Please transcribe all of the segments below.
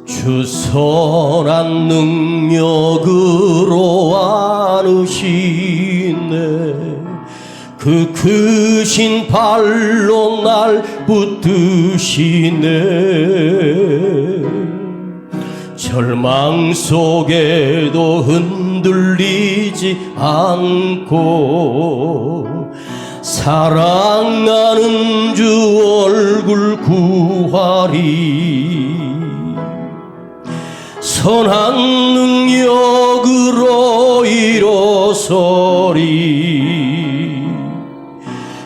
주 선한 능력으로 안으시네. 그 크신 발로 날 붙드시네. 절망 속에도 흔들리지 않고 사랑하는 주 얼굴 구하리. 선한 능력으로 일어서리.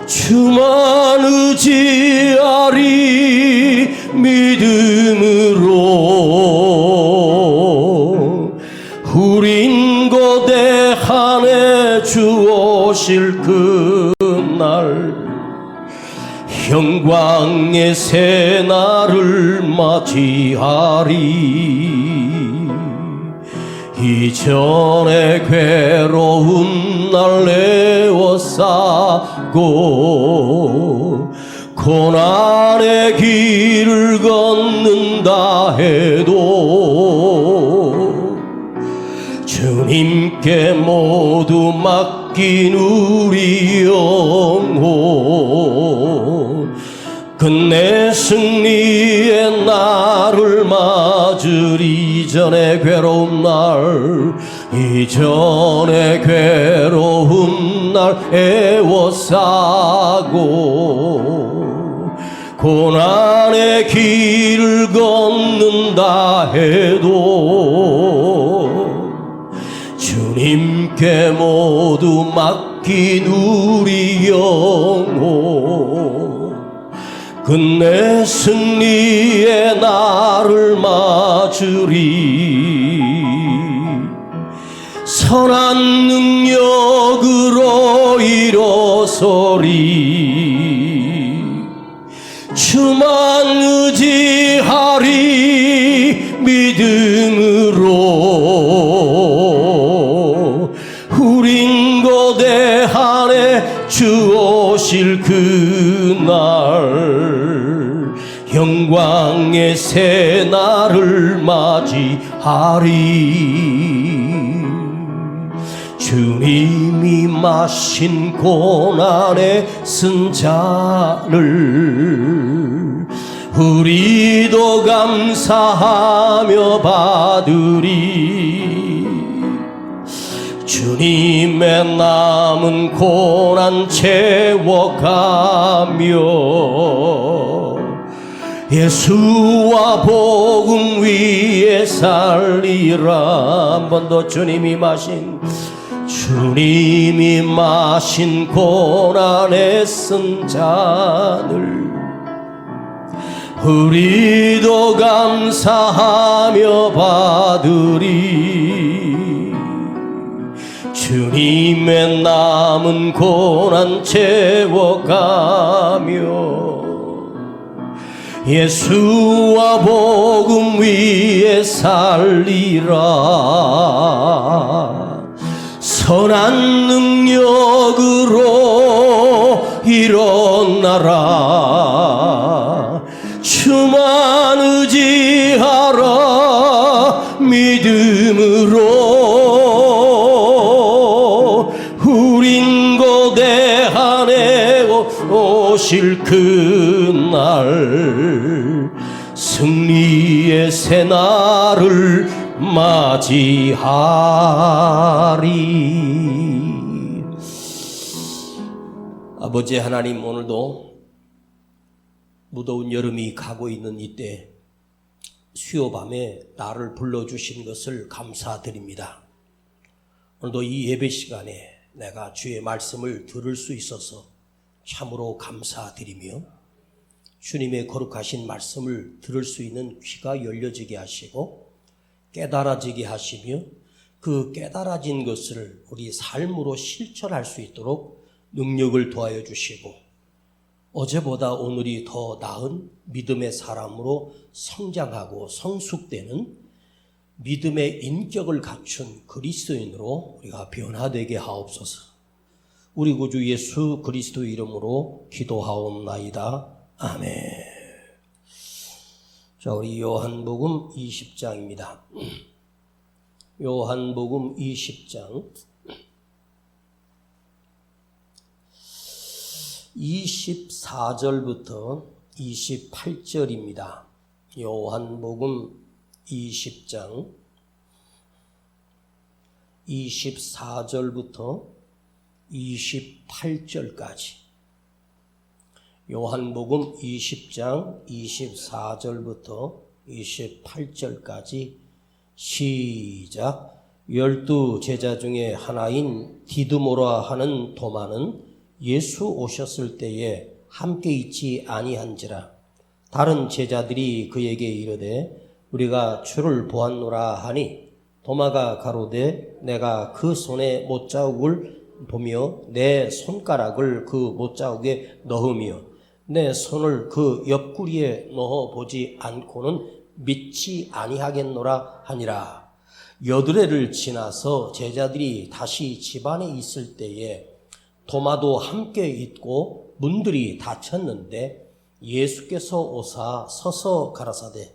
주만 의지하리. 믿음으로 우린 거대하네. 주 오실 그날 영광의 새날을 맞이하리. 이전에 괴로운 날 애워싸고 고난의 길을 걷는다 해도 주님께 모두 맡긴 우리 영혼 끝내 승리의 날을 맞으리. 이전의 괴로운 날, 이전의 괴로운 날 애워싸고 고난의 길을 걷는다 해도 주님께 모두 맡긴 우리 영혼 끝내 승리의 날을 맞으리. 선한 능력으로 일어서리. 주만 의지하리. 믿음으로 우린 거대하네. 주 오실 그날 영광의 새날을 맞이하리. 주님이 마신 고난의 쓴 잔을 우리도 감사하며 받으리. 주님의 남은 고난 채워가며 예수와 복음 위에 살리라. 한 번 더. 주님이 마신 고난의 쓴 잔을 우리도 감사하며 받으리. 주님의 남은 고난 채워가며 예수와 복음 위에 살리라. 선한 능력으로 일어나라. 주만 의지하라. 믿음으로 우린 거대하네. 오실 그날 승리의 새날을 맞이하리. 아버지 하나님, 오늘도 무더운 여름이 가고 있는 이때 수요밤에 나를 불러주신 것을 감사드립니다. 오늘도 이 예배 시간에 내가 주의 말씀을 들을 수 있어서 참으로 감사드리며 주님의 거룩하신 말씀을 들을 수 있는 귀가 열려지게 하시고 깨달아지게 하시며 그 깨달아진 것을 우리 삶으로 실천할 수 있도록 능력을 더하여 주시고 어제보다 오늘이 더 나은 믿음의 사람으로 성장하고 성숙되는 믿음의 인격을 갖춘 그리스도인으로 우리가 변화되게 하옵소서. 우리 구주 예수 그리스도 이름으로 기도하옵나이다. 아멘. 자, 우리 요한복음 20장입니다. 요한복음 20장 24절부터 28절입니다. 요한복음 20장 24절부터 28절까지 요한복음 20장 24절부터 28절까지 시작. 12 제자 중에 하나인 디두모라 하는 도마는 예수 오셨을 때에 함께 있지 아니한지라. 다른 제자들이 그에게 이르되 우리가 주를 보았노라 하니 도마가 가로되 내가 그 손에 못자국을 보며 내 손가락을 그 못자국에 넣으며 내 손을 그 옆구리에 넣어 보지 않고는 믿지 아니하겠노라 하니라. 여드레를 지나서 제자들이 다시 집안에 있을 때에 도마도 함께 있고 문들이 닫혔는데 예수께서 오사 서서 가라사대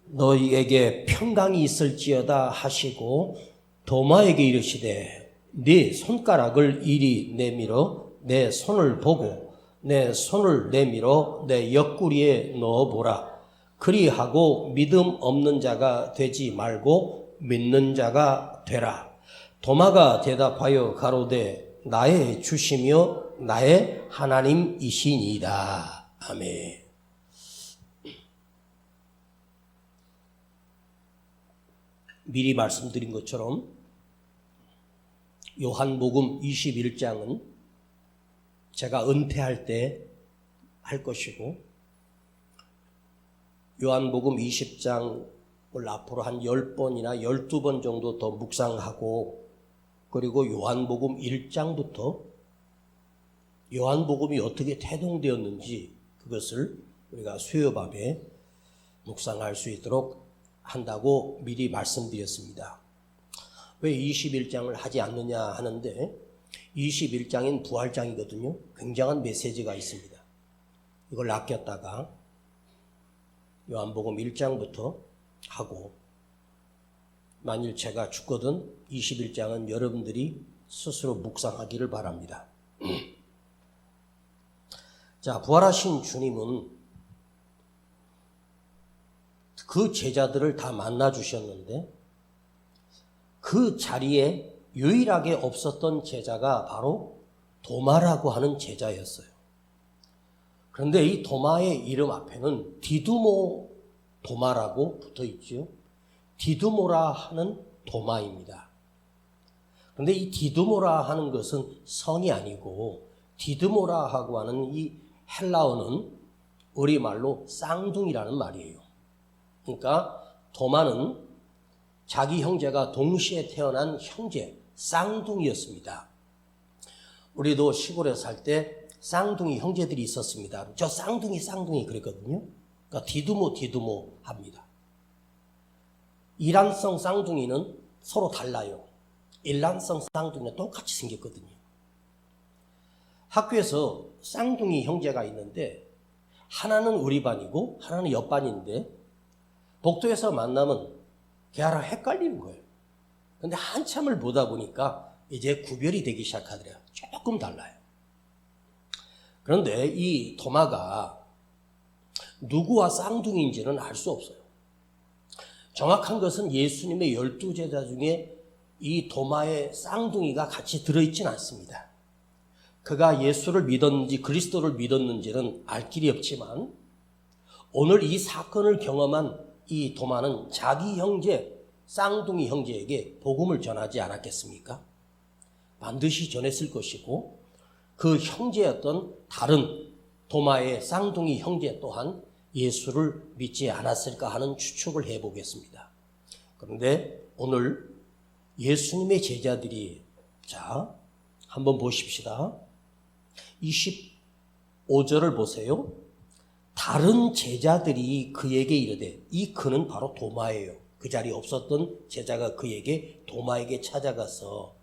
너희에게 평강이 있을지어다 하시고 도마에게 이르시되 네 손가락을 이리 내밀어 내 손을 보고 내 손을 내밀어 내 옆구리에 넣어보라. 그리하고 믿음 없는 자가 되지 말고 믿는 자가 되라. 도마가 대답하여 가로되 나의 주시며 나의 하나님이시니이다. 아멘. 미리 말씀드린 것처럼 요한복음 21장은 제가 은퇴할 때 할 것이고 요한복음 20장을 앞으로 한 10번이나 12번 정도 더 묵상하고 그리고 요한복음 1장부터 요한복음이 어떻게 태동되었는지 그것을 우리가 수요밤에 묵상할 수 있도록 한다고 미리 말씀드렸습니다. 왜 21장을 하지 않느냐 하는데 21장인 부활장이거든요. 굉장한 메시지가 있습니다. 이걸 아꼈다가 요한복음 1장부터 하고 만일 제가 죽거든 21장은 여러분들이 스스로 묵상하기를 바랍니다. 자, 부활하신 주님은 그 제자들을 다 만나 주셨는데 그 자리에 유일하게 없었던 제자가 바로 도마라고 하는 제자였어요. 그런데 이 도마의 이름 앞에는 디두모 도마라고 붙어 있죠. 디두모라 하는 도마입니다. 그런데 이 디두모라 하는 것은 성이 아니고 디두모라 하고 하는 이 헬라어는 우리말로 쌍둥이라는 말이에요. 그러니까 도마는 자기 형제가 동시에 태어난 형제, 쌍둥이였습니다. 우리도 시골에 살 때 쌍둥이 형제들이 있었습니다. 저 쌍둥이 그랬거든요. 그러니까 디두모 합니다. 이란성 쌍둥이는 서로 달라요. 일란성 쌍둥이는 똑같이 생겼거든요. 학교에서 쌍둥이 형제가 있는데 하나는 우리 반이고 하나는 옆 반인데 복도에서 만나면 걔랑 헷갈리는 거예요. 근데 한참을 보다 보니까 이제 구별이 되기 시작하더래요. 조금 달라요. 그런데 이 도마가 누구와 쌍둥이인지는 알 수 없어요. 정확한 것은 예수님의 12제자 중에 이 도마의 쌍둥이가 같이 들어있지는 않습니다. 그가 예수를 믿었는지 그리스도를 믿었는지는 알 길이 없지만 오늘 이 사건을 경험한 이 도마는 자기 형제, 쌍둥이 형제에게 복음을 전하지 않았겠습니까? 반드시 전했을 것이고 그 형제였던 다른 도마의 쌍둥이 형제 또한 예수를 믿지 않았을까 하는 추측을 해보겠습니다. 그런데 오늘 예수님의 제자들이 자 한번 보십시다. 25절을 보세요. 다른 제자들이 그에게 이르되 이 그는 바로 도마예요. 그 자리에 없었던 제자가 그에게 도마에게 찾아가서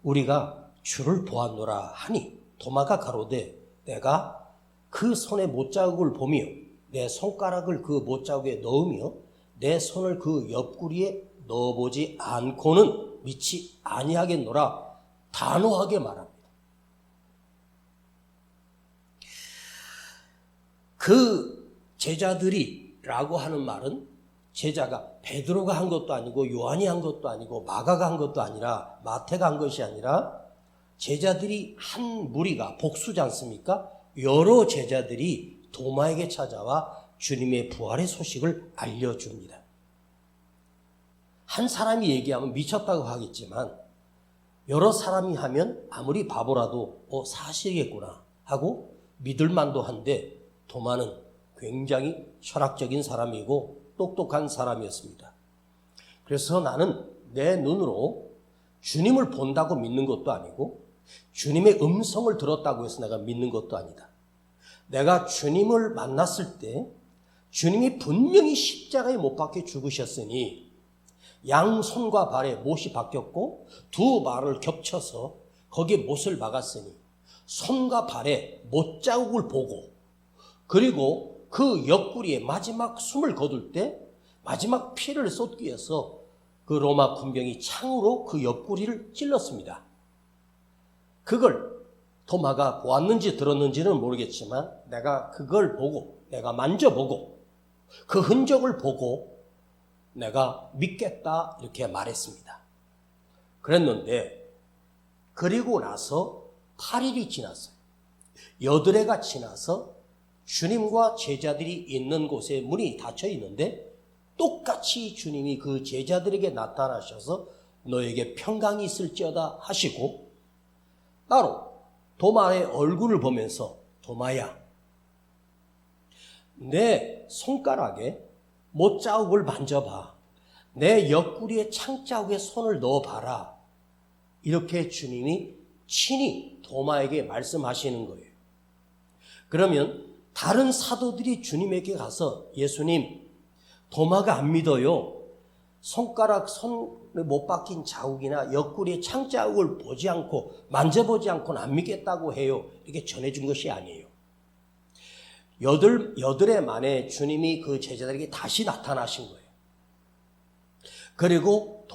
우리가 주를 보았노라 하니 도마가 가로되 내가 그 손에 못자국을 보며 내 손가락을 그 못자국에 넣으며 내 손을 그 옆구리에 넣어보지 않고는 믿지 아니하겠노라 단호하게 말합니다. 그 제자들이라고 하는 말은 제자가 베드로가 한 것도 아니고 요한이 한 것도 아니고 마가가 한 것도 아니라 마태가 한 것이 아니라 제자들이 한 무리가 복수지 않습니까? 여러 제자들이 도마에게 찾아와 주님의 부활의 소식을 알려줍니다. 한 사람이 얘기하면 미쳤다고 하겠지만 여러 사람이 하면 아무리 바보라도 사실이겠구나 하고 믿을 만도 한데 도마는 굉장히 철학적인 사람이고 똑똑한 사람이었습니다. 그래서 나는 내 눈으로 주님을 본다고 믿는 것도 아니고 주님의 음성을 들었다고 해서 내가 믿는 것도 아니다. 내가 주님을 만났을 때 주님이 분명히 십자가에 못 박혀 죽으셨으니 양손과 발에 못이 박혔고 두 발을 겹쳐서 거기에 못을 박았으니 손과 발에 못자국을 보고 그리고 그 옆구리에 마지막 숨을 거둘 때 마지막 피를 쏟기 위해서 그 로마 군병이 창으로 그 옆구리를 찔렀습니다. 그걸 도마가 보았는지 들었는지는 모르겠지만 내가 그걸 보고 내가 만져보고 그 흔적을 보고 내가 믿겠다 이렇게 말했습니다. 그랬는데 그리고 나서 8일이 지났어요. 여드레가 지나서 주님과 제자들이 있는 곳에 문이 닫혀 있는데 똑같이 주님이 그 제자들에게 나타나셔서 너에게 평강이 있을지어다 하시고 따로 도마의 얼굴을 보면서 도마야 내 손가락에 못자국을 만져봐. 내 옆구리에 창자국에 손을 넣어봐라. 이렇게 주님이 친히 도마에게 말씀하시는 거예요. 그러면 다른 사도들이 주님에게 가서 예수님 도마가 안 믿어요. 손가락 손에 못 박힌 자국이나 옆구리에 창자국을 보지 않고 만져보지 않고는 안 믿겠다고 해요. 이렇게 전해준 것이 아니에요. 여드레 만에 주님이 그 제자들에게 다시 나타나신 거예요. 그리고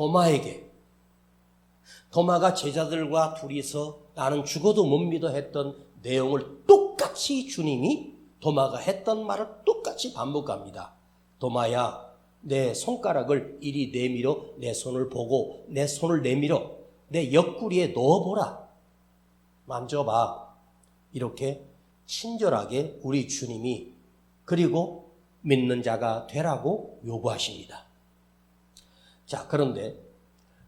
도마가 제자들과 둘이서 나는 죽어도 못 믿어 했던 내용을 똑같이 주님이 도마가 했던 말을 똑같이 반복합니다. 도마야 내 손가락을 이리 내밀어 내 손을 보고 내 손을 내밀어 내 옆구리에 넣어보라. 만져봐. 이렇게 친절하게 우리 주님이 그리고 믿는 자가 되라고 요구하십니다. 자, 그런데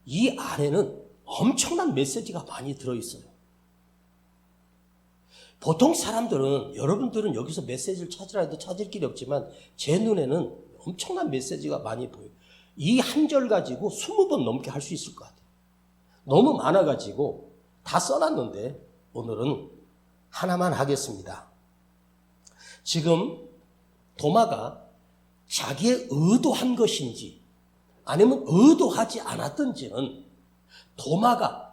이 안에는 엄청난 메시지가 많이 들어있어요. 보통 사람들은 여러분들은 여기서 메시지를 찾으라 해도 찾을 길이 없지만 제 눈에는 엄청난 메시지가 많이 보여요. 이 한 절 가지고 20번 넘게 할 수 있을 것 같아요. 너무 많아가지고 다 써놨는데 오늘은 하나만 하겠습니다. 지금 도마가 자기의 의도한 것인지 아니면 의도하지 않았던지는 도마가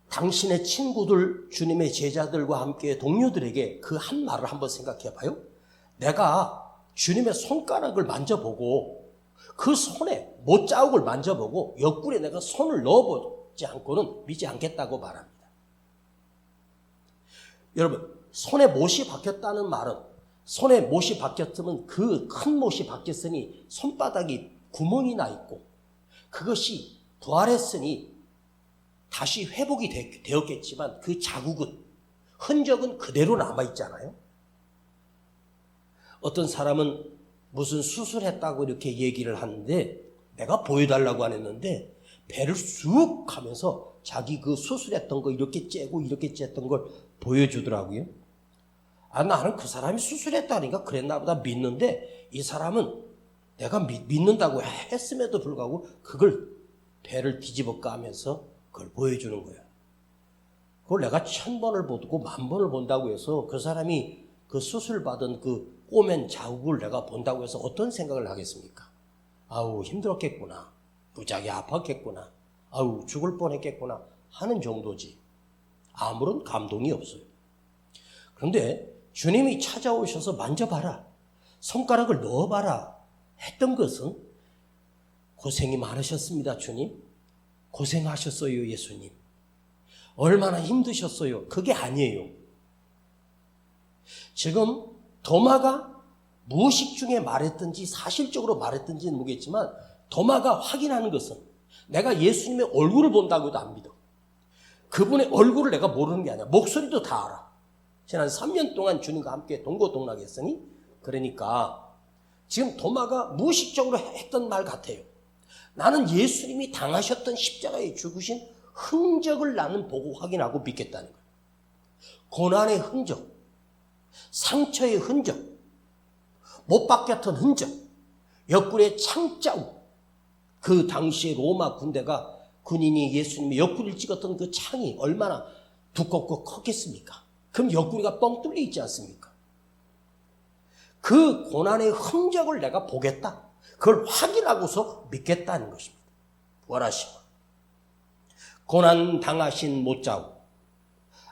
당신의 친구들, 주님의 제자들과 함께 동료들에게 그 한 말을 한번 생각해 봐요. 내가 주님의 손가락을 만져보고 그 손에 못자국을 만져보고 옆구리에 내가 손을 넣어보지 않고는 믿지 않겠다고 말합니다. 여러분, 손에 못이 박혔다는 말은 손에 못이 박혔으면 그 큰 못이 박혔으니 손바닥이 구멍이 나 있고 그것이 부활했으니 다시 회복이 되었겠지만 그 자국은 흔적은 그대로 남아있잖아요. 어떤 사람은 무슨 수술했다고 이렇게 얘기를 하는데 내가 보여달라고 안 했는데 배를 쑥 하면서 자기 그 수술했던 거 이렇게 째고 이렇게 쨌던 걸 보여주더라고요. 나는 그 사람이 수술했다니까 그랬나 보다 믿는데 이 사람은 내가 믿는다고 했음에도 불구하고 그걸 배를 뒤집어 까면서 그걸 보여주는 거예요. 그걸 내가 1000번을 보고 10,000번을 본다고 해서 그 사람이 그 수술받은 그 꼬맨 자국을 내가 본다고 해서 어떤 생각을 하겠습니까? 아우 힘들었겠구나. 무지하게 아팠겠구나. 아우 죽을 뻔했겠구나 하는 정도지. 아무런 감동이 없어요. 그런데 주님이 찾아오셔서 만져봐라, 손가락을 넣어봐라 했던 것은 고생이 많으셨습니다. 주님 고생하셨어요. 예수님 얼마나 힘드셨어요. 그게 아니에요. 지금 도마가 무의식 중에 말했든지 사실적으로 말했든지는 모르겠지만 도마가 확인하는 것은 내가 예수님의 얼굴을 본다고도 안 믿어. 그분의 얼굴을 내가 모르는 게 아니야. 목소리도 다 알아. 지난 3년 동안 주님과 함께 동고동락했으니 그러니까 지금 도마가 무의식적으로 했던 말 같아요. 나는 예수님이 당하셨던 십자가에 죽으신 흔적을 나는 보고 확인하고 믿겠다는 거예요. 고난의 흔적, 상처의 흔적, 못 박혔던 흔적, 옆구리의 창자국. 그 당시에 로마 군대가 군인이 예수님의 옆구리를 찍었던 그 창이 얼마나 두껍고 컸겠습니까? 그럼 옆구리가 뻥 뚫려 있지 않습니까? 그 고난의 흔적을 내가 보겠다. 그걸 확인하고서 믿겠다는 것입니다. 부활하시고 고난 당하신 못자국,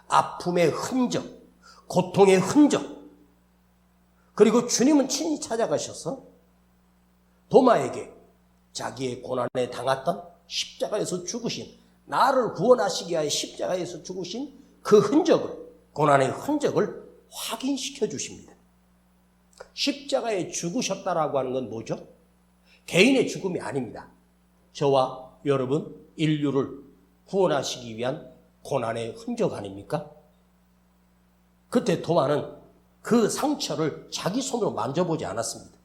아픔의 흔적, 고통의 흔적, 그리고 주님은 친히 찾아가셔서 도마에게 자기의 고난에 당했던 십자가에서 죽으신, 나를 구원하시기 위하여 십자가에서 죽으신 그 흔적을, 고난의 흔적을 확인시켜 주십니다. 십자가에 죽으셨다라고 하는 건 뭐죠? 개인의 죽음이 아닙니다. 저와 여러분 인류를 구원하시기 위한 고난의 흔적 아닙니까? 그때 도마는 그 상처를 자기 손으로 만져보지 않았습니다.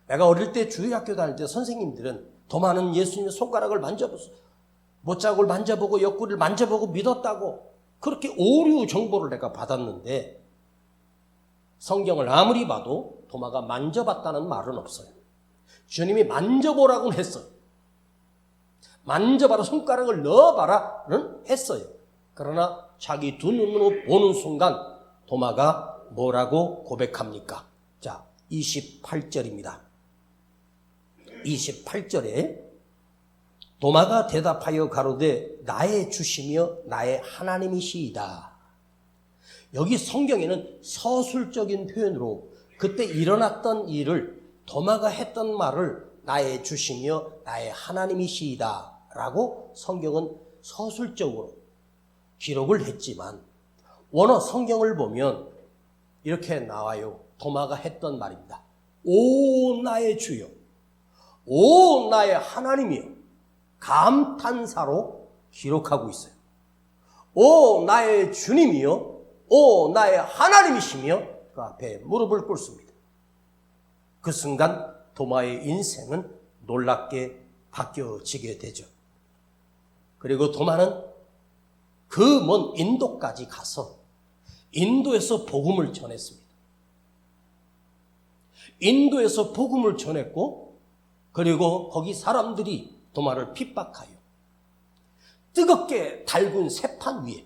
내가 어릴 때 주일학교 다닐 때 선생님들은 도마는 예수님의 손가락을 만져보고 못자국을 만져보고 옆구리를 만져보고 믿었다고 그렇게 오류 정보를 내가 받았는데 성경을 아무리 봐도 도마가 만져봤다는 말은 없어요. 주님이 만져보라고는 했어요. 만져봐라, 손가락을 넣어봐라는 했어요. 그러나 자기 두 눈으로 보는 순간 도마가 뭐라고 고백합니까? 자, 28절입니다. 28절에 도마가 대답하여 가로되 나의 주시며 나의 하나님이시이다. 여기 성경에는 서술적인 표현으로 그때 일어났던 일을 도마가 했던 말을 나의 주시며 나의 하나님이시이다 라고 성경은 서술적으로 기록을 했지만 원어 성경을 보면 이렇게 나와요. 도마가 했던 말입니다. 오 나의 주여, 오 나의 하나님이여, 감탄사로 기록하고 있어요. 오 나의 주님이여, 오 나의 하나님이시며 그 앞에 무릎을 꿇습니다. 그 순간 도마의 인생은 놀랍게 바뀌어지게 되죠. 그리고 도마는 그 먼 인도까지 가서 인도에서 복음을 전했습니다. 인도에서 복음을 전했고 그리고 거기 사람들이 도마를 핍박하여 뜨겁게 달군 새판 위에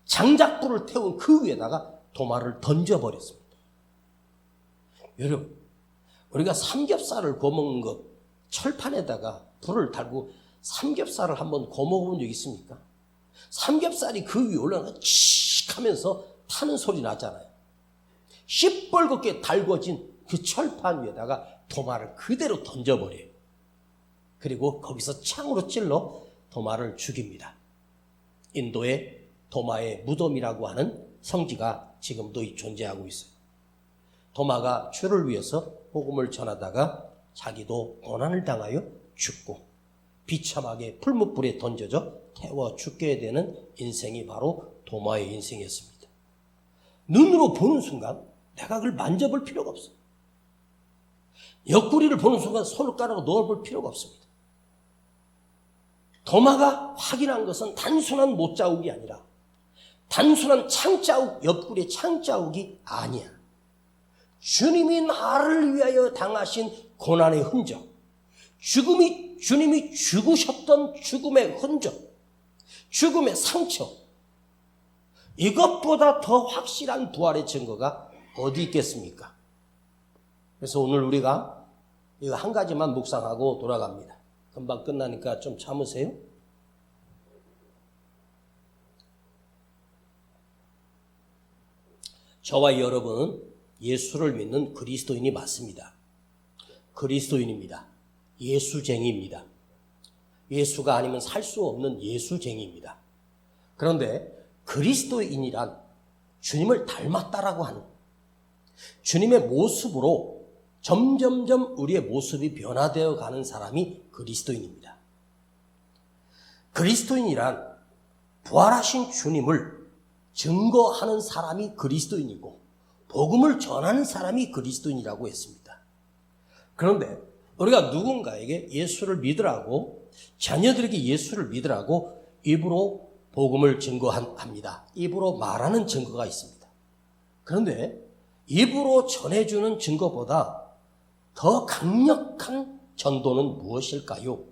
장작불을 태운 그 위에다가 도마를 던져버렸습니다. 여러분, 우리가 삼겹살을 구워먹는 것, 철판에다가 불을 달고 삼겹살을 한번 구워먹은 적 있습니까? 삼겹살이 그 위에 올라가서 칙 하면서 타는 소리 나잖아요. 시뻘겋게 달궈진 그 철판 위에다가 도마를 그대로 던져버려요. 그리고 거기서 창으로 찔러 도마를 죽입니다. 인도에 도마의 무덤이라고 하는 성지가 지금도 존재하고 있어요. 도마가 주를 위해서 복음을 전하다가 자기도 고난을 당하여 죽고 비참하게 풀무불에 던져져 태워 죽게 되는 인생이 바로 도마의 인생이었습니다. 눈으로 보는 순간 내가 그걸 만져볼 필요가 없어요. 옆구리를 보는 순간 손가락으로 넣어볼 필요가 없습니다. 도마가 확인한 것은 단순한 못자국이 아니라 단순한 창자국, 옆구리의 창자국이 아니야. 주님이 나를 위하여 당하신 고난의 흔적, 주님이 죽으셨던 죽음의 흔적, 죽음의 상처, 이것보다 더 확실한 부활의 증거가 어디 있겠습니까? 그래서 오늘 우리가 이거 한 가지만 묵상하고 돌아갑니다. 금방 끝나니까 좀 참으세요. 저와 여러분은 예수를 믿는 그리스도인이 맞습니다. 그리스도인입니다. 예수쟁이입니다. 예수가 아니면 살 수 없는 예수쟁이입니다. 그런데 그리스도인이란 주님을 닮았다라고 하는 주님의 모습으로 점점점 우리의 모습이 변화되어 가는 사람이 그리스도인입니다. 그리스도인이란 부활하신 주님을 증거하는 사람이 그리스도인이고 복음을 전하는 사람이 그리스도인이라고 했습니다. 그런데 우리가 누군가에게 예수를 믿으라고 자녀들에게 예수를 믿으라고 입으로 복음을 증거합니다. 입으로 말하는 증거가 있습니다. 그런데 입으로 전해주는 증거보다 더 강력한 전도는 무엇일까요?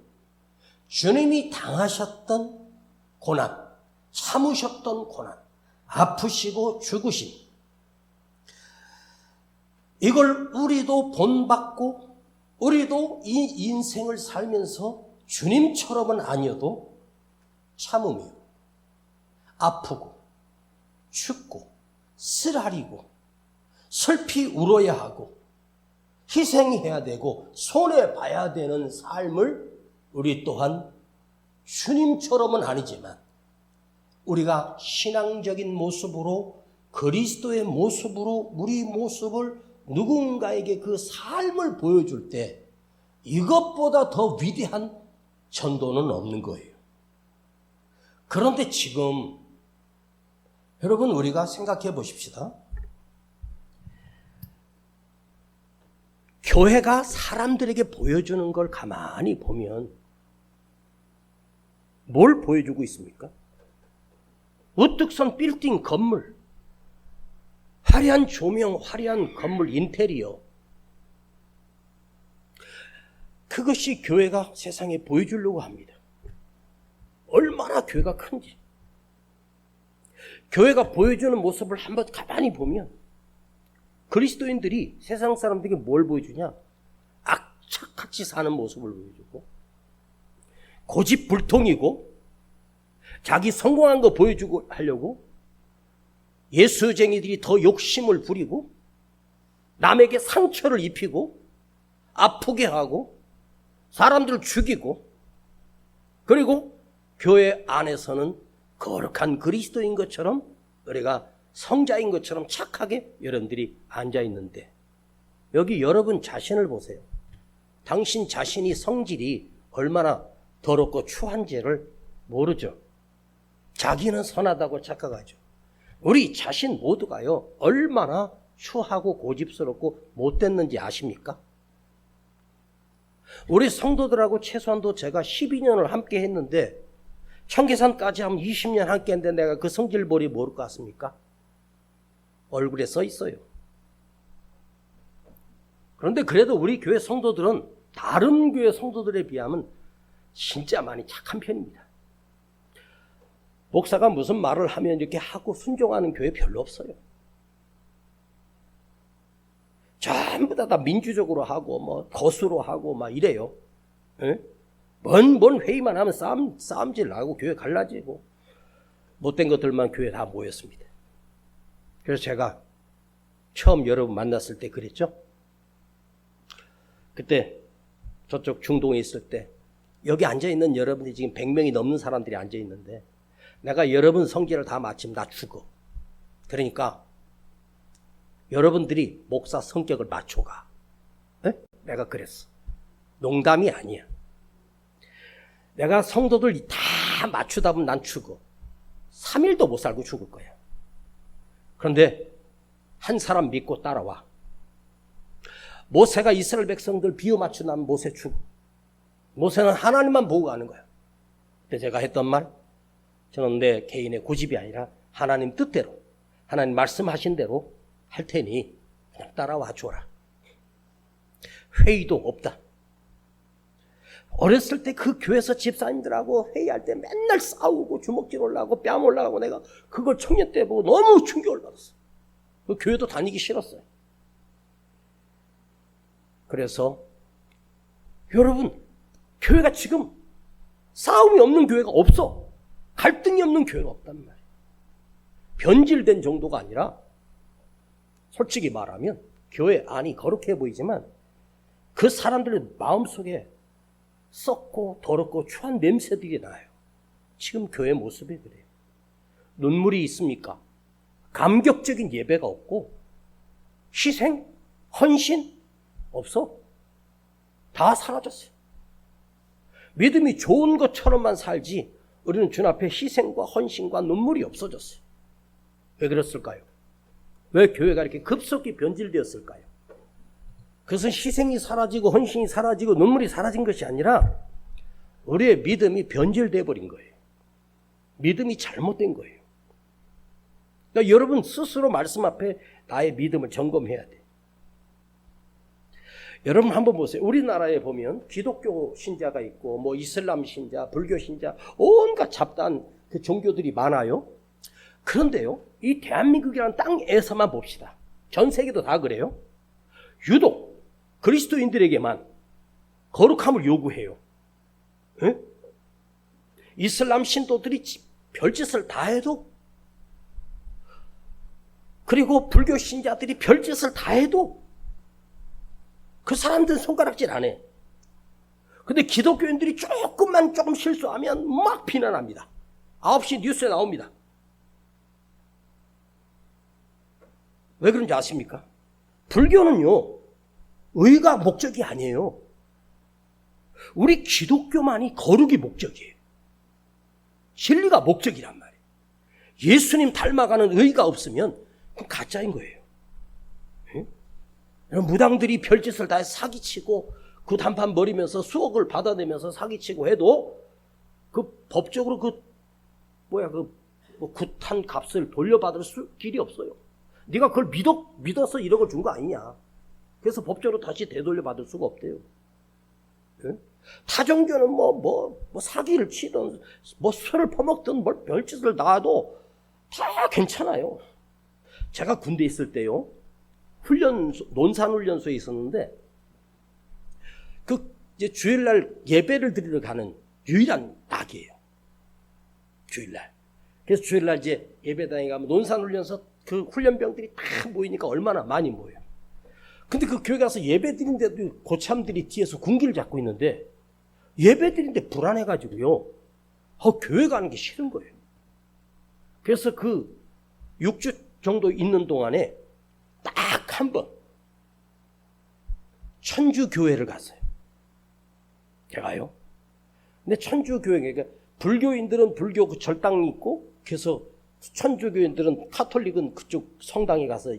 주님이 당하셨던 고난, 참으셨던 고난, 아프시고 죽으심, 이걸 우리도 본받고 우리도 이 인생을 살면서 주님처럼은 아니어도 참으며 아프고 춥고 쓰라리고 슬피 울어야 하고 희생해야 되고 손해봐야 되는 삶을 우리 또한 주님처럼은 아니지만 우리가 신앙적인 모습으로 그리스도의 모습으로 우리 모습을 누군가에게 그 삶을 보여줄 때 이것보다 더 위대한 전도는 없는 거예요. 그런데 지금 여러분 우리가 생각해 보십시다. 교회가 사람들에게 보여주는 걸 가만히 보면 뭘 보여주고 있습니까? 우뚝 선 빌딩 건물, 화려한 조명, 화려한 건물 인테리어, 그것이 교회가 세상에 보여주려고 합니다. 얼마나 교회가 큰지. 교회가 보여주는 모습을 한번 가만히 보면 그리스도인들이 세상 사람들에게 뭘 보여주냐? 악착같이 사는 모습을 보여주고 고집불통이고 자기 성공한 거 보여주고 하려고 예수쟁이들이 더 욕심을 부리고 남에게 상처를 입히고 아프게 하고 사람들을 죽이고 그리고 교회 안에서는 거룩한 그리스도인 것처럼 우리가 성자인 것처럼 착하게 여러분들이 앉아있는데 여기 여러분 자신을 보세요. 당신 자신이 성질이 얼마나 더럽고 추한지를 모르죠. 자기는 선하다고 착각하죠. 우리 자신 모두가요 얼마나 추하고 고집스럽고 못됐는지 아십니까? 우리 성도들하고 최소한도 제가 12년을 함께 했는데 청계산까지 하면 20년 함께 했는데 내가 그 성질벌이 모를 것 같습니까? 얼굴에 써 있어요. 그런데 그래도 우리 교회 성도들은 다른 교회 성도들에 비하면 진짜 많이 착한 편입니다. 목사가 무슨 말을 하면 이렇게 하고 순종하는 교회 별로 없어요. 전부 다 민주적으로 하고 뭐 거수로 하고 막 이래요. 예? 뭔 회의만 하면 싸움질 나고 교회 갈라지고 못된 것들만 교회에 다 모였습니다. 그래서 제가 처음 여러분 만났을 때 그랬죠. 그때 저쪽 중동에 있을 때 여기 앉아있는 여러분이 지금 100명이 넘는 사람들이 앉아있는데 내가 여러분 성질을 다 맞추면 나 죽어. 그러니까 여러분들이 목사 성격을 맞춰가. 네? 내가 그랬어. 농담이 아니야. 내가 성도들 다 맞추다 보면 난 죽어. 3일도 못 살고 죽을 거야. 그런데 한 사람 믿고 따라와. 모세가 이스라엘 백성들 비유 맞추면 모세 죽어. 모세는 하나님만 보고 가는 거야. 근데 제가 했던 말, 저는 내 개인의 고집이 아니라 하나님 뜻대로 하나님 말씀하신 대로 할 테니 그냥 따라와 줘라. 회의도 없다. 어렸을 때 그 교회에서 집사님들하고 회의할 때 맨날 싸우고 주먹질 올라가고 뺨 올라가고 내가 그걸 청년 때 보고 너무 충격을 받았어. 그 교회도 다니기 싫었어요. 그래서 여러분 교회가 지금 싸움이 없는 교회가 없어. 갈등이 없는 교회가 없단 말이에요. 변질된 정도가 아니라 솔직히 말하면 교회 안이 거룩해 보이지만 그 사람들의 마음속에 썩고 더럽고 추한 냄새들이 나요. 지금 교회 모습이 그래요. 눈물이 있습니까? 감격적인 예배가 없고 희생, 헌신 없어. 다 사라졌어요. 믿음이 좋은 것처럼만 살지 우리는 주님 앞에 희생과 헌신과 눈물이 없어졌어요. 왜 그랬을까요? 왜 교회가 이렇게 급속히 변질되었을까요? 그것은 희생이 사라지고 헌신이 사라지고 눈물이 사라진 것이 아니라 우리의 믿음이 변질되어 버린 거예요. 믿음이 잘못된 거예요. 그러니까 여러분 스스로 말씀 앞에 나의 믿음을 점검해야 돼. 여러분 한번 보세요. 우리나라에 보면 기독교 신자가 있고 뭐 이슬람 신자, 불교 신자 온갖 잡다한 그 종교들이 많아요. 그런데요, 이 대한민국이라는 땅에서만 봅시다. 전 세계도 다 그래요. 유독 그리스도인들에게만 거룩함을 요구해요. 에? 이슬람 신도들이 별짓을 다 해도, 그리고 불교 신자들이 별짓을 다 해도 그 사람들은 손가락질 안 해. 근데 기독교인들이 조금 실수하면 막 비난합니다. 9시 뉴스에 나옵니다. 왜 그런지 아십니까? 불교는요, 의가 목적이 아니에요. 우리 기독교만이 거룩이 목적이에요. 진리가 목적이란 말이에요. 예수님 닮아가는 의가 없으면 그건 가짜인 거예요. 무당들이 별짓을 다 사기치고 그 단판 벌이면서 수억을 받아내면서 사기치고 해도 그 법적으로 그 굿한 값을 돌려받을 길이 없어요. 네가 그걸 믿어서 1억을 준 거 아니냐. 그래서 법적으로 다시 되돌려 받을 수가 없대요. 네? 타종교는 뭐 사기를 치든 뭐 술을 퍼먹든 뭘 별짓을 놔도 다 괜찮아요. 제가 군대 있을 때요, 논산훈련소에 있었는데, 이제 주일날 예배를 드리러 가는 유일한 낙이에요. 주일날. 그래서 주일날 이제 예배당에 가면 논산훈련소 그 훈련병들이 다 모이니까 얼마나 많이 모여요. 근데 그 교회 가서 예배 드리는데도 고참들이 뒤에서 군기를 잡고 있는데, 예배 드리는데 불안해가지고요, 교회 가는 게 싫은 거예요. 그래서 그 6주 정도 있는 동안에 딱 한 번 천주교회를 갔어요. 제가요. 근데 천주교회, 그러니까 불교인들은 불교 그 절당이 있고, 그래서 천주교인들은 카톨릭은 그쪽 성당에 가서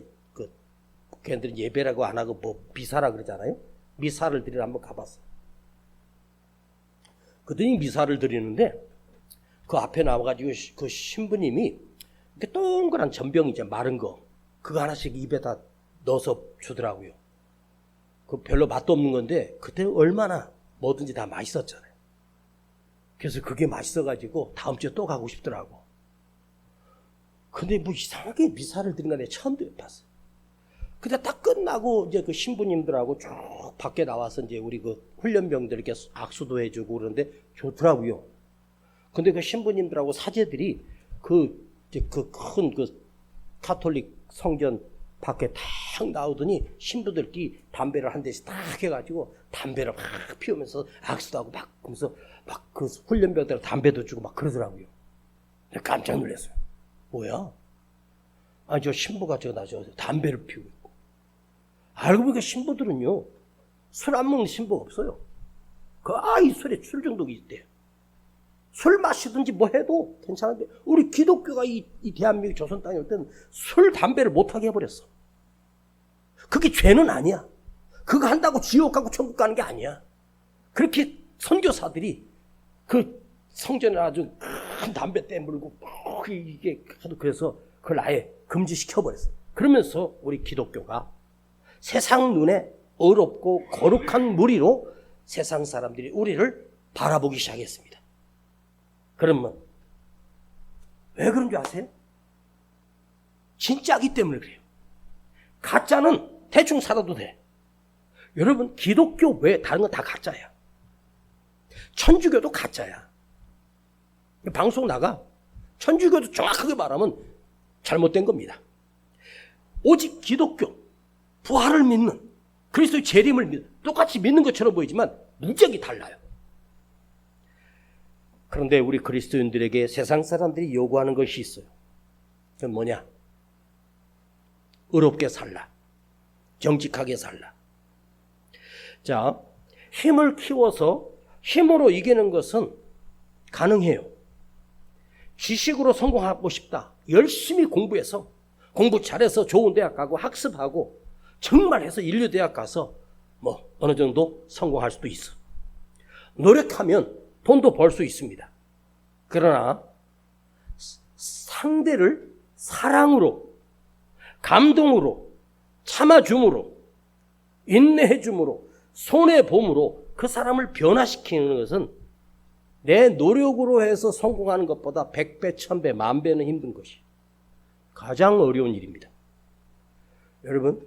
걔네들은 예배라고 안 하고 뭐 미사라 그러잖아요. 미사를 드리러 한번 가봤어요. 그랬더니 미사를 드리는데 그 앞에 나와가지고 그 신부님이 이렇게 동그란 전병이죠, 마른 거, 그거 하나씩 입에다 넣어서 주더라고요. 그 별로 맛도 없는 건데 그때 얼마나 뭐든지 다 맛있었잖아요. 그래서 그게 맛있어가지고 다음 주에 또 가고 싶더라고. 근데 뭐 이상하게 미사를 드린 거 내가 처음 봤어요. 근데 딱 끝나고 이제 그 신부님들하고 쭉 밖에 나와서 이제 우리 그 훈련병들에게 악수도 해주고 그러는데 좋더라고요. 근데 그 신부님들하고 사제들이 그 큰 카톨릭 성전 밖에 탁 나오더니 신부들끼리 담배를 한 대씩 딱 해가지고 담배를 막 피우면서 악수도 하고 막 그러면서 막 그 훈련병들 담배도 주고 막 그러더라고요. 깜짝 놀랐어요. 뭐야? 아니 저 신부가 저 담배를 피우고 있고. 알고 보니까 신부들은요, 술 안 먹는 신부가 없어요. 이 술에 술 중독이 있대요. 술 마시든지 뭐 해도 괜찮은데 우리 기독교가 이 대한민국 조선 땅에 올 때는 술, 담배를 못하게 해버렸어. 그게 죄는 아니야. 그거 한다고 지옥 가고 천국 가는 게 아니야. 그렇게 선교사들이 그 성전에 아주 큰 담배 떼물고 이게 하도 그래서 그걸 아예 금지시켜버렸어요. 그러면서 우리 기독교가 세상 눈에 어렵고 거룩한 무리로 세상 사람들이 우리를 바라보기 시작했습니다. 그러면 왜 그런 줄 아세요? 진짜기 때문에 그래요. 가짜는 대충 살아도 돼. 여러분, 기독교 외에 다른 건 다 가짜야. 천주교도 가짜야. 방송 나가. 천주교도 정확하게 말하면 잘못된 겁니다. 오직 기독교, 부활을 믿는, 그리스도의 재림을 믿는, 똑같이 믿는 것처럼 보이지만 문짝이 달라요. 그런데 우리 그리스도인들에게 세상 사람들이 요구하는 것이 있어요. 그건 뭐냐? 의롭게 살라. 정직하게 살라. 자, 힘을 키워서 힘으로 이기는 것은 가능해요. 지식으로 성공하고 싶다. 열심히 공부해서, 공부 잘해서 좋은 대학 가고 학습하고 정말 해서 인류대학 가서 어느 정도 성공할 수도 있어. 노력하면 돈도 벌 수 있습니다. 그러나 상대를 사랑으로, 감동으로, 참아줌으로, 인내해줌으로, 손해봄으로 그 사람을 변화시키는 것은 내 노력으로 해서 성공하는 것보다 100배, 1000배, 10,000배는 힘든 것이 가장 어려운 일입니다. 여러분,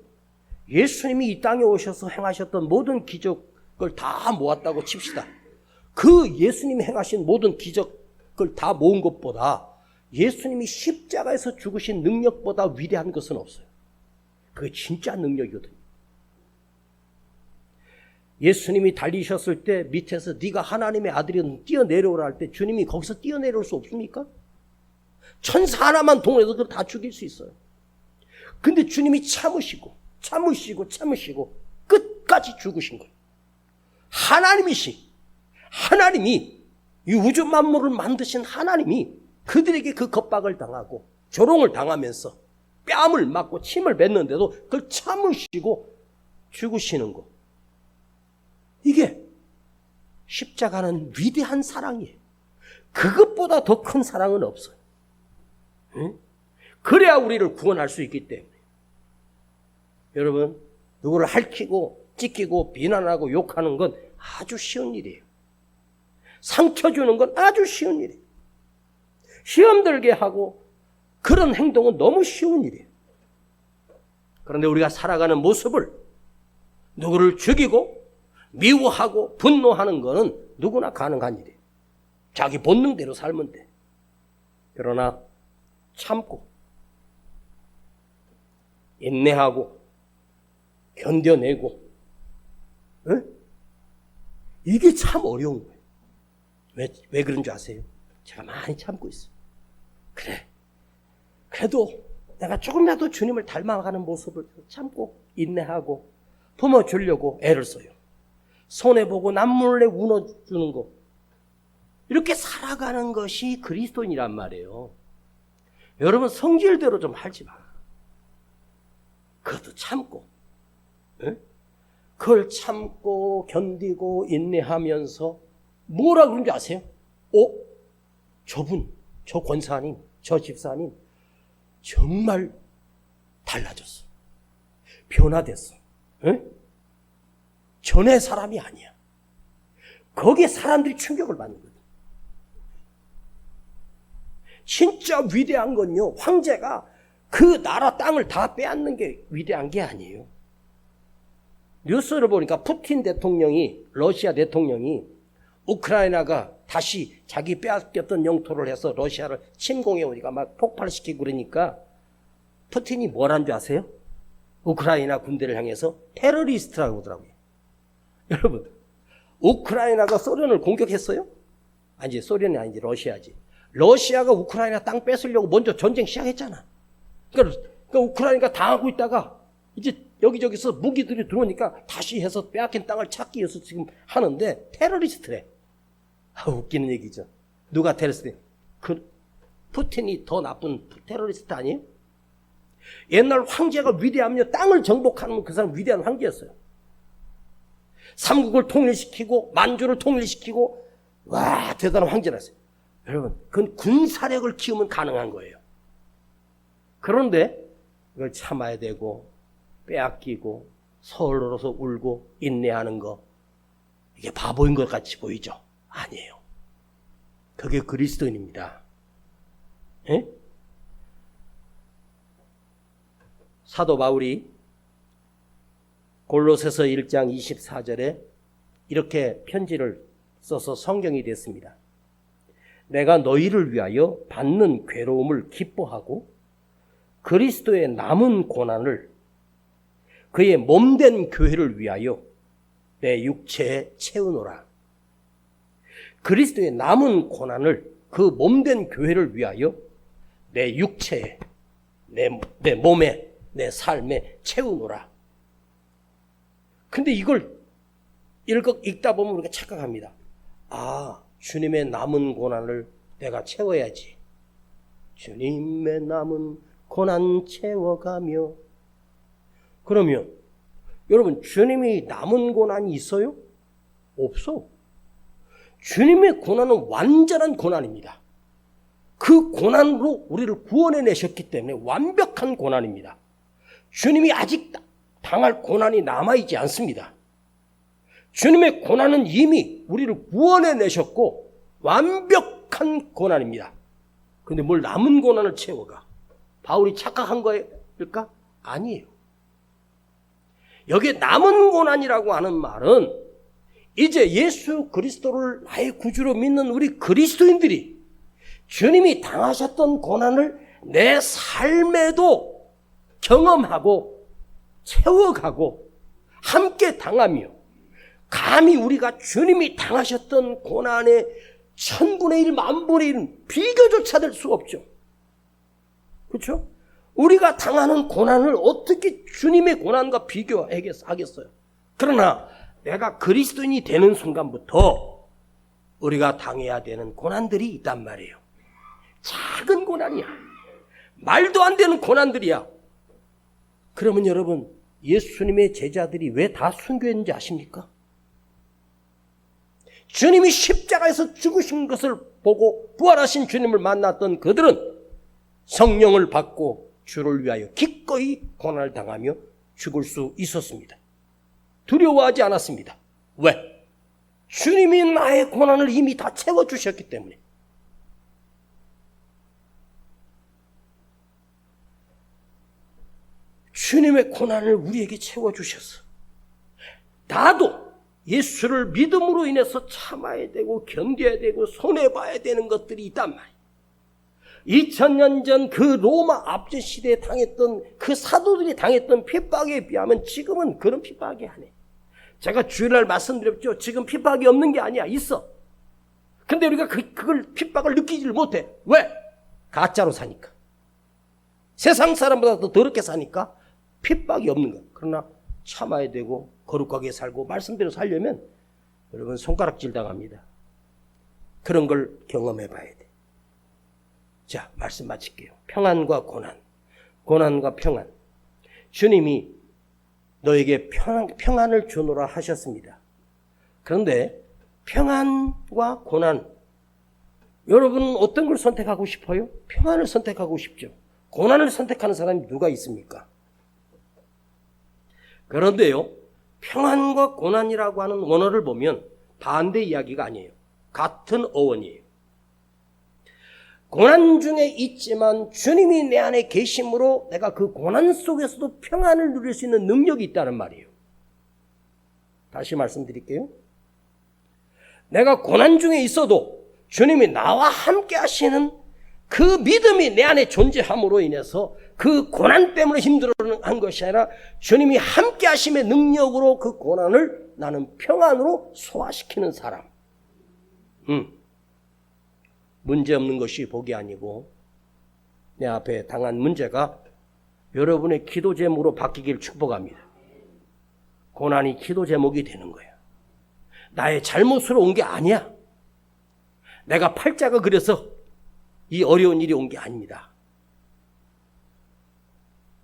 예수님이 이 땅에 오셔서 행하셨던 모든 기적을 다 모았다고 칩시다. 그 예수님이 행하신 모든 기적을 다 모은 것보다 예수님이 십자가에서 죽으신 능력보다 위대한 것은 없어요. 그게 진짜 능력이거든요. 예수님이 달리셨을 때 밑에서 네가 하나님의 아들이면 뛰어내려오라 할 때 주님이 거기서 뛰어내려올 수 없습니까? 천사 하나만 동원해서 그걸 다 죽일 수 있어요. 근데 주님이 참으시고 끝까지 죽으신 거예요. 하나님이 이 우주 만물을 만드신 하나님이 그들에게 그 겁박을 당하고 조롱을 당하면서 뺨을 맞고 침을 뱉는데도 그걸 참으시고 죽으시는 거. 이게 십자가는 위대한 사랑이에요. 그것보다 더 큰 사랑은 없어요. 응? 그래야 우리를 구원할 수 있기 때문에. 여러분, 누구를 핥히고 찢기고 비난하고 욕하는 건 아주 쉬운 일이에요. 상처 주는 건 아주 쉬운 일이에요. 시험 들게 하고 그런 행동은 너무 쉬운 일이에요. 그런데 우리가 살아가는 모습을 누구를 죽이고 미워하고 분노하는 것은 누구나 가능한 일이에요. 자기 본능대로 살면 돼. 그러나 참고 인내하고 견뎌내고, 에? 이게 참 어려운 거예요. 왜 그런 줄 아세요? 제가 많이 참고 있어요. 그래도 내가 조금이라도 주님을 닮아가는 모습을 참고 인내하고 품어주려고 애를 써요. 손해보고 남몰래 운어주는 거. 이렇게 살아가는 것이 그리스도인이란 말이에요. 여러분, 성질대로 좀 하지 마. 그것도 참고. 에? 그걸 참고 견디고 인내하면서 뭐라 그런지 아세요? 저분, 저 권사님, 저 집사님 정말 달라졌어. 변화됐어. 에? 전에 사람이 아니야. 거기에 사람들이 충격을 받는 거예요. 진짜 위대한 건요, 황제가 그 나라 땅을 다 빼앗는 게 위대한 게 아니에요. 뉴스를 보니까 푸틴 대통령이, 러시아 대통령이 우크라이나가 다시 자기 빼앗겼던 영토를 해서 러시아를 침공해 오니까 막 폭발시키고 그러니까 푸틴이 뭐라는 줄 아세요? 우크라이나 군대를 향해서 테러리스트라고 하더라고요. 여러분, 우크라이나가 소련을 공격했어요? 아니지, 소련이 아니지, 러시아지. 러시아가 우크라이나 땅 뺏으려고 먼저 전쟁 시작했잖아. 그러니까 우크라이나가 당하고 있다가 이제 여기저기서 무기들이 들어오니까 다시 해서 빼앗긴 땅을 찾기 위해서 지금 하는데 테러리스트래. 웃기는 얘기죠. 누가 테러리스트래? 푸틴이 더 나쁜 테러리스트 아니에요? 옛날 황제가 위대하면 땅을 정복하는 그 사람 위대한 황제였어요. 삼국을 통일시키고 만주를 통일시키고 와 대단한 황제라서요. 여러분, 그건 군사력을 키우면 가능한 거예요. 그런데 이걸 참아야 되고 빼앗기고 서울로서 울고 인내하는 거, 이게 바보인 것 같이 보이죠? 아니에요. 그게 그리스도인입니다. 에? 사도 바울이 골로새서 1장 24절에 이렇게 편지를 써서 성경이 됐습니다. 내가 너희를 위하여 받는 괴로움을 기뻐하고 그리스도의 남은 고난을 그의 몸된 교회를 위하여 내 육체에 채우노라. 그리스도의 남은 고난을 그 몸된 교회를 위하여 내 육체에, 내 몸에, 내 삶에 채우노라. 근데 이걸 읽다 보면 우리가 착각합니다. 아, 주님의 남은 고난을 내가 채워야지. 주님의 남은 고난 채워가며. 그러면 여러분, 주님이 남은 고난이 있어요? 없어. 주님의 고난은 완전한 고난입니다. 그 고난으로 우리를 구원해내셨기 때문에 완벽한 고난입니다. 주님이 아직 당할 고난이 남아있지 않습니다. 주님의 고난은 이미 우리를 구원해내셨고 완벽한 고난입니다. 그런데 뭘 남은 고난을 채워가? 바울이 착각한 거일까? 아니에요. 여기에 남은 고난이라고 하는 말은 이제 예수 그리스도를 나의 구주로 믿는 우리 그리스도인들이 주님이 당하셨던 고난을 내 삶에도 경험하고 채워가고 함께 당하며 감히 우리가 주님이 당하셨던 고난의 1000분의 1, 10,000분의 1은 비교조차 될 수 없죠. 그렇죠? 우리가 당하는 고난을 어떻게 주님의 고난과 비교하겠어요? 그러나 내가 그리스도인이 되는 순간부터 우리가 당해야 되는 고난들이 있단 말이에요. 작은 고난이야. 말도 안 되는 고난들이야. 그러면 여러분, 예수님의 제자들이 왜 다 순교했는지 아십니까? 주님이 십자가에서 죽으신 것을 보고 부활하신 주님을 만났던 그들은 성령을 받고 주를 위하여 기꺼이 고난을 당하며 죽을 수 있었습니다. 두려워하지 않았습니다. 왜? 주님이 나의 고난을 이미 다 채워주셨기 때문에. 주님의 고난을 우리에게 채워주셨어. 나도 예수를 믿음으로 인해서 참아야 되고 견뎌야 되고 손해봐야 되는 것들이 있단 말이에요. 2000년 전 그 로마 압제 시대에 당했던 그 사도들이 당했던 핍박에 비하면 지금은 그런 핍박이 아니에요. 제가 주일날 말씀드렸죠. 지금 핍박이 없는 게 아니야. 있어. 근데 우리가 그걸 핍박을 느끼지를 못해. 왜? 가짜로 사니까. 세상 사람보다 더 더럽게 사니까 핍박이 없는 거야. 그러나 참아야 되고 거룩하게 살고 말씀대로 살려면 여러분 손가락질 당합니다. 그런 걸 경험해 봐야 돼. 자, 말씀 마칠게요. 평안과 고난, 고난과 평안. 주님이 너에게 평안을 주노라 하셨습니다. 그런데 평안과 고난, 여러분은 어떤 걸 선택하고 싶어요? 평안을 선택하고 싶죠. 고난을 선택하는 사람이 누가 있습니까? 그런데요, 평안과 고난이라고 하는 원어를 보면 반대 이야기가 아니에요. 같은 어원이에요. 고난 중에 있지만 주님이 내 안에 계심으로 내가 그 고난 속에서도 평안을 누릴 수 있는 능력이 있다는 말이에요. 다시 말씀드릴게요. 내가 고난 중에 있어도 주님이 나와 함께 하시는 그 믿음이 내 안에 존재함으로 인해서 그 고난 때문에 힘들어하는 것이 아니라 주님이 함께 하심의 능력으로 그 고난을 나는 평안으로 소화시키는 사람. 문제 없는 것이 복이 아니고 내 앞에 당한 문제가 여러분의 기도 제목으로 바뀌길 축복합니다. 고난이 기도 제목이 되는 거야. 나의 잘못으로 온 게 아니야. 내가 팔자가 그래서 이 어려운 일이 온 게 아닙니다.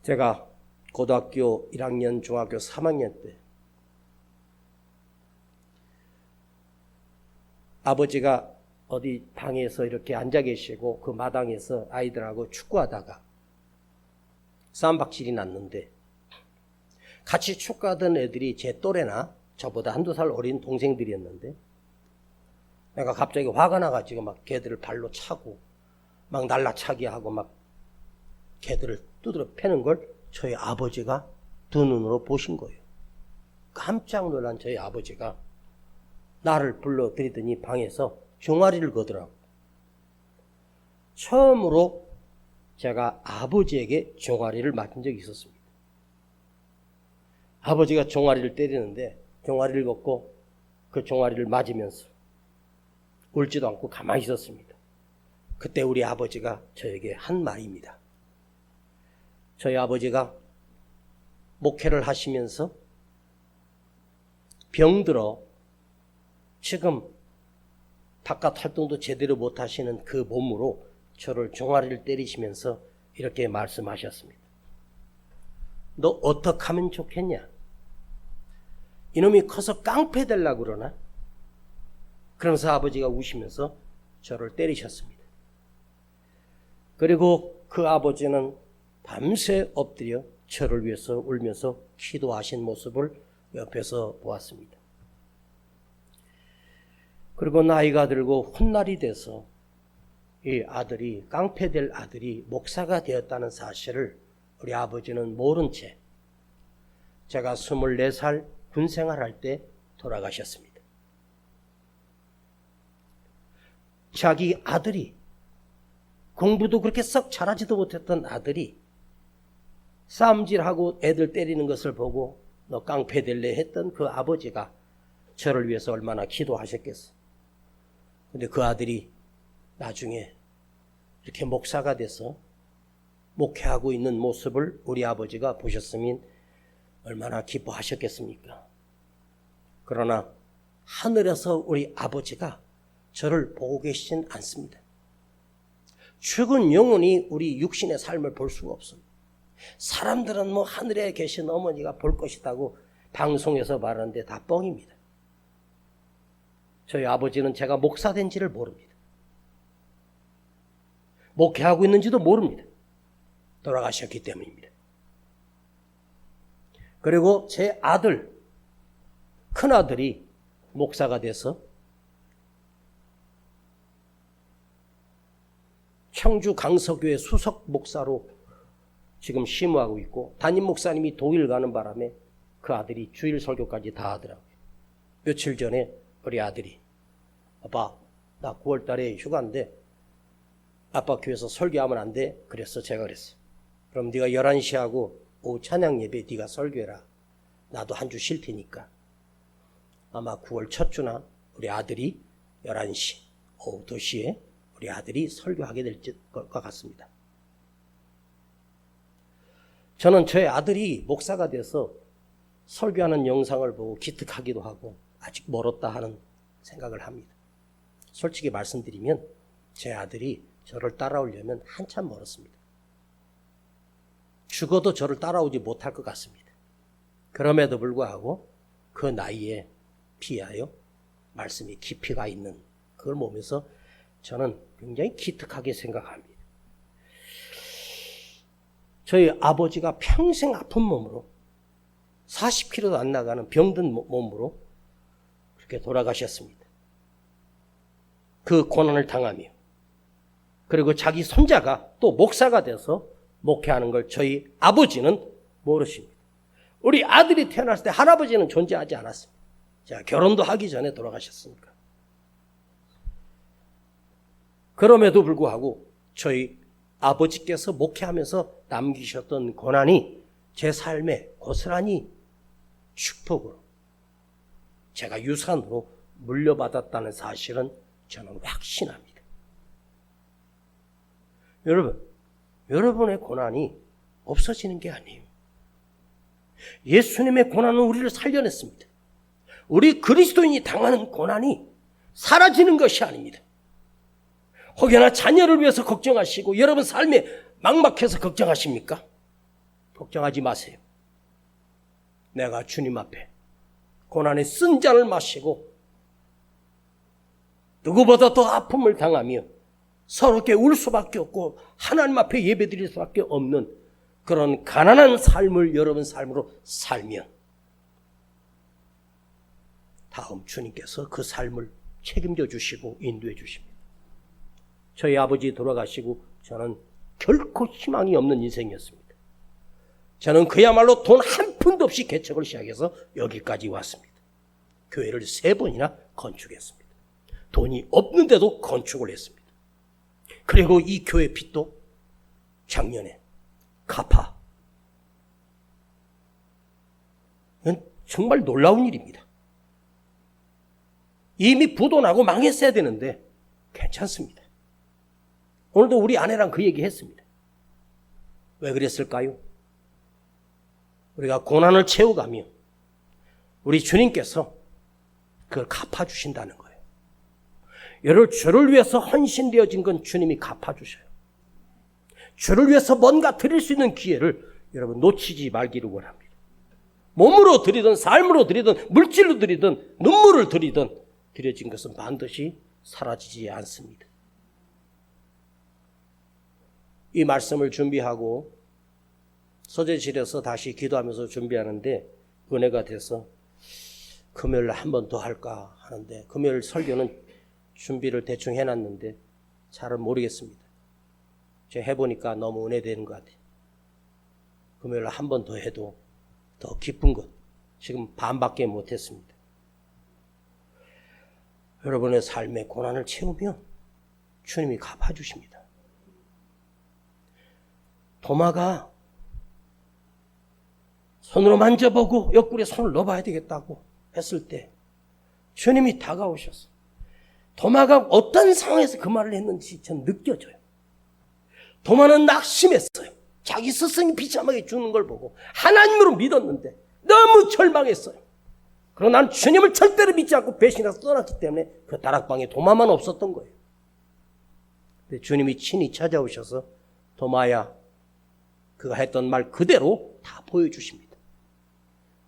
제가 고등학교 1학년, 중학교 3학년 때 아버지가 어디 방에서 이렇게 앉아 계시고 그 마당에서 아이들하고 축구하다가 싸움박질이 났는데 같이 축구하던 애들이 제 또래나 저보다 한두 살 어린 동생들이었는데 내가 갑자기 화가 나가지고 막 걔들을 발로 차고 막 날라차게 하고 막 걔들을 두드려 패는 걸 저희 아버지가 두 눈으로 보신 거예요. 깜짝 놀란 저희 아버지가 나를 불러들이더니 방에서 종아리를 거더라고. 처음으로 제가 아버지에게 종아리를 맞은 적이 있었습니다. 아버지가 종아리를 때리는데 종아리를 걷고 그 종아리를 맞으면서 울지도 않고 가만히 있었습니다. 그때 우리 아버지가 저에게 한 말입니다. 저희 아버지가 목회를 하시면서 병들어 지금 바깥 활동도 제대로 못 하시는 그 몸으로 저를 종아리를 때리시면서 이렇게 말씀하셨습니다. 너 어떻게 하면 좋겠냐? 이놈이 커서 깡패 되려고 그러나? 그러면서 아버지가 우시면서 저를 때리셨습니다. 그리고 그 아버지는 밤새 엎드려 저를 위해서 울면서 기도하신 모습을 옆에서 보았습니다. 그리고 나이가 들고 훗날이 돼서 이 아들이 깡패 될 아들이 목사가 되었다는 사실을 우리 아버지는 모른 채 제가 24살 군생활할 때 돌아가셨습니다. 자기 아들이 공부도 그렇게 썩 잘하지도 못했던 아들이 싸움질하고 애들 때리는 것을 보고 너 깡패 될래 했던 그 아버지가 저를 위해서 얼마나 기도하셨겠어. 근데 그 아들이 나중에 이렇게 목사가 돼서 목회하고 있는 모습을 우리 아버지가 보셨으면 얼마나 기뻐하셨겠습니까? 그러나 하늘에서 우리 아버지가 저를 보고 계시진 않습니다. 죽은 영혼이 우리 육신의 삶을 볼 수가 없습니다. 사람들은 뭐 하늘에 계신 어머니가 볼 것이라고 방송에서 말하는데 다 뻥입니다. 저희 아버지는 제가 목사 된지를 모릅니다. 목회하고 있는지도 모릅니다. 돌아가셨기 때문입니다. 그리고 제 아들, 큰아들이 목사가 돼서 청주 강서교회 수석 목사로 지금 심우하고 있고 담임 목사님이 독일 가는 바람에 그 아들이 주일 설교까지 다 하더라고요. 며칠 전에 우리 아들이 아빠 나 9월 달에 휴가인데 아빠 교회에서 설교하면 안 돼? 그래서 제가 그랬어. 그럼 네가 11시 하고 오후 찬양 예배 네가 설교해라. 나도 한 주 쉴 테니까. 아마 9월 첫 주나 우리 아들이 11시 오후 2시에 우리 아들이 설교하게 될 것 같습니다. 저는 저의 아들이 목사가 돼서 설교하는 영상을 보고 기특하기도 하고 아직 멀었다 하는 생각을 합니다. 솔직히 말씀드리면 제 아들이 저를 따라오려면 한참 멀었습니다. 죽어도 저를 따라오지 못할 것 같습니다. 그럼에도 불구하고 그 나이에 비하여 말씀이 깊이가 있는 그걸 보면서 저는 굉장히 기특하게 생각합니다. 저희 아버지가 평생 아픈 몸으로 40kg도 안 나가는 병든 몸으로 그렇게 돌아가셨습니다. 그 고난을 당하며 그리고 자기 손자가 또 목사가 돼서 목회하는 걸 저희 아버지는 모르십니다. 우리 아들이 태어났을 때 할아버지는 존재하지 않았습니다. 자, 결혼도 하기 전에 돌아가셨으니까. 그럼에도 불구하고 저희 아버지께서 목회하면서 남기셨던 고난이 제 삶에 고스란히 축복으로 제가 유산으로 물려받았다는 사실은 저는 확신합니다. 여러분의 고난이 없어지는 게 아니에요. 예수님의 고난은 우리를 살려냈습니다. 우리 그리스도인이 당하는 고난이 사라지는 것이 아닙니다. 혹여나 자녀를 위해서 걱정하시고 여러분 삶에 막막해서 걱정하십니까? 걱정하지 마세요. 내가 주님 앞에 고난의 쓴 잔을 마시고 누구보다 더 아픔을 당하며 서럽게 울 수밖에 없고 하나님 앞에 예배드릴 수밖에 없는 그런 가난한 삶을 여러분 삶으로 살면 다음 주님께서 그 삶을 책임져 주시고 인도해 주십니다. 저희 아버지 돌아가시고 저는 결코 희망이 없는 인생이었습니다. 저는 그야말로 돈 한 푼도 없이 개척을 시작해서 여기까지 왔습니다. 교회를 3번이나 건축했습니다. 돈이 없는데도 건축을 했습니다. 그리고 이 교회 빚도 작년에 갚아. 이건 정말 놀라운 일입니다. 이미 부도 나고 망했어야 되는데 괜찮습니다. 오늘도 우리 아내랑 그 얘기 했습니다. 왜 그랬을까요? 우리가 고난을 채워가며 우리 주님께서 그걸 갚아주신다는 거예요. 여러분, 주를 위해서 헌신되어진 건 주님이 갚아주셔요. 주를 위해서 뭔가 드릴 수 있는 기회를 여러분 놓치지 말기를 원합니다. 몸으로 드리든 삶으로 드리든 물질로 드리든 눈물을 드리든 드려진 것은 반드시 사라지지 않습니다. 이 말씀을 준비하고 서재실에서 다시 기도하면서 준비하는데 은혜가 돼서 금요일 한 번 더 할까 하는데, 금요일 설교는 준비를 대충 해놨는데 잘은 모르겠습니다. 제가 해보니까 너무 은혜되는 것 같아요. 금요일 한 번 더 해도 더 기쁜 것, 지금 반밖에 못했습니다. 여러분의 삶의 고난을 채우면 주님이 갚아주십니다. 도마가 손으로 만져보고 옆구리에 손을 넣어봐야 되겠다고 했을 때 주님이 다가오셔서, 도마가 어떤 상황에서 그 말을 했는지 전 느껴져요. 도마는 낙심했어요. 자기 스승이 비참하게 죽는 걸 보고 하나님으로 믿었는데 너무 절망했어요. 그러나 나는 주님을 절대로 믿지 않고 배신해서 떠났기 때문에 그 다락방에 도마만 없었던 거예요. 근데 주님이 친히 찾아오셔서 도마야, 그가 했던 말 그대로 다 보여주십니다.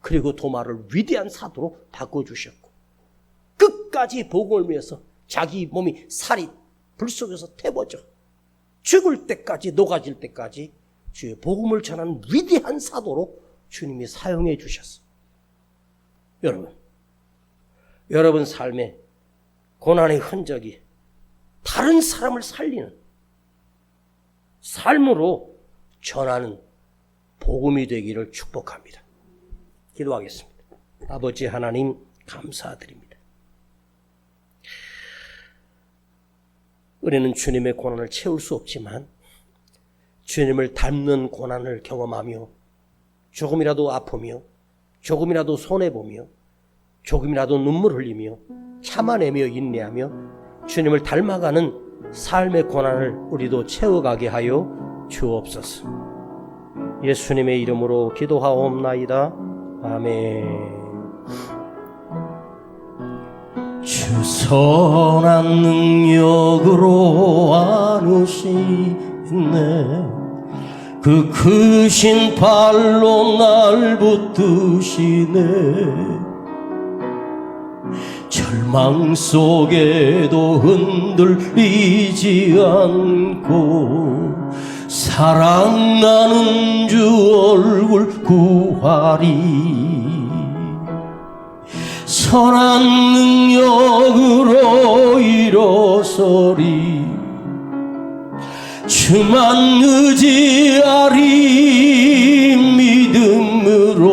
그리고 도마를 위대한 사도로 바꿔주셨고, 끝까지 복음을 위해서 자기 몸이 살이 불 속에서 태워져 죽을 때까지, 녹아질 때까지 주의 복음을 전하는 위대한 사도로 주님이 사용해 주셨어요. 여러분 삶에 고난의 흔적이 다른 사람을 살리는 삶으로 전하는 복음이 되기를 축복합니다. 기도하겠습니다. 아버지 하나님, 감사드립니다. 우리는 주님의 고난을 채울 수 없지만 주님을 닮는 고난을 경험하며 조금이라도 아프며 조금이라도 손해보며 조금이라도 눈물 흘리며 참아내며 인내하며 주님을 닮아가는 삶의 고난을 우리도 채워가게 하여 주옵소서. 예수님의 이름으로 기도하옵나이다. 아멘. 주 선한 능력으로 안으시네. 그 크신 발로 날 붙드시네. 절망 속에도 흔들리지 않고 사랑나는 주 얼굴 구하리. 선한 능력으로 일어서리. 주만 의지하리. 믿음으로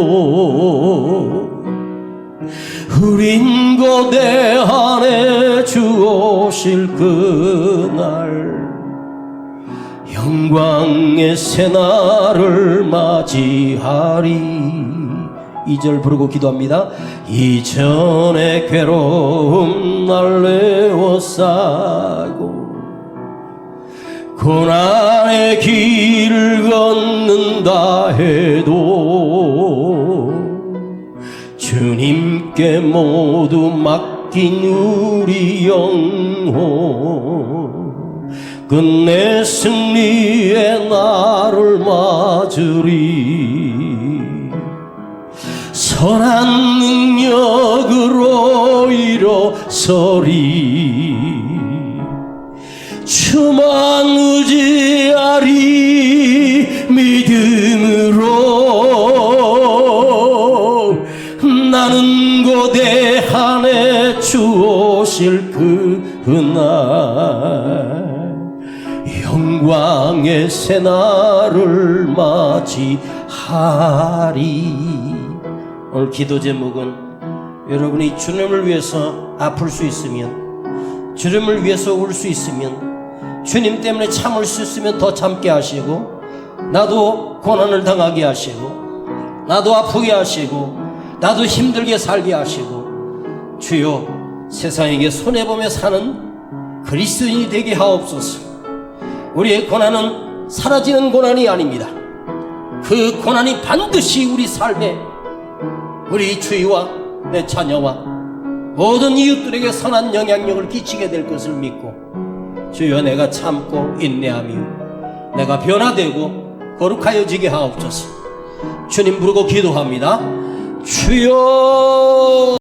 우린 고대 안에 주 오실 그날 영광의 새날을 맞이하리. 2절 부르고 기도합니다. 이전의 괴로움 날 에워싸고 고난의 길을 걷는다 해도 주님께 모두 맡긴 우리 영혼 끝내 승리의 날을 맞으리. 선한 능력으로 일어서리. 주만 의지하리. 믿음으로 나는 고대한에 주 오실 그날 영광의 새날을 맞이하리. 오늘 기도 제목은 여러분이 주님을 위해서 아플 수 있으면, 주님을 위해서 울 수 있으면, 주님 때문에 참을 수 있으면 더 참게 하시고, 나도 고난을 당하게 하시고 나도 아프게 하시고 나도 힘들게 살게 하시고 주여 세상에게 손해보며 사는 그리스도인이 되게 하옵소서. 우리의 고난은 사라지는 고난이 아닙니다. 그 고난이 반드시 우리 삶에 우리 주위와 내 자녀와 모든 이웃들에게 선한 영향력을 끼치게 될 것을 믿고 주여 내가 참고 인내하며 내가 변화되고 거룩하여지게 하옵소서. 주님 부르고 기도합니다. 주여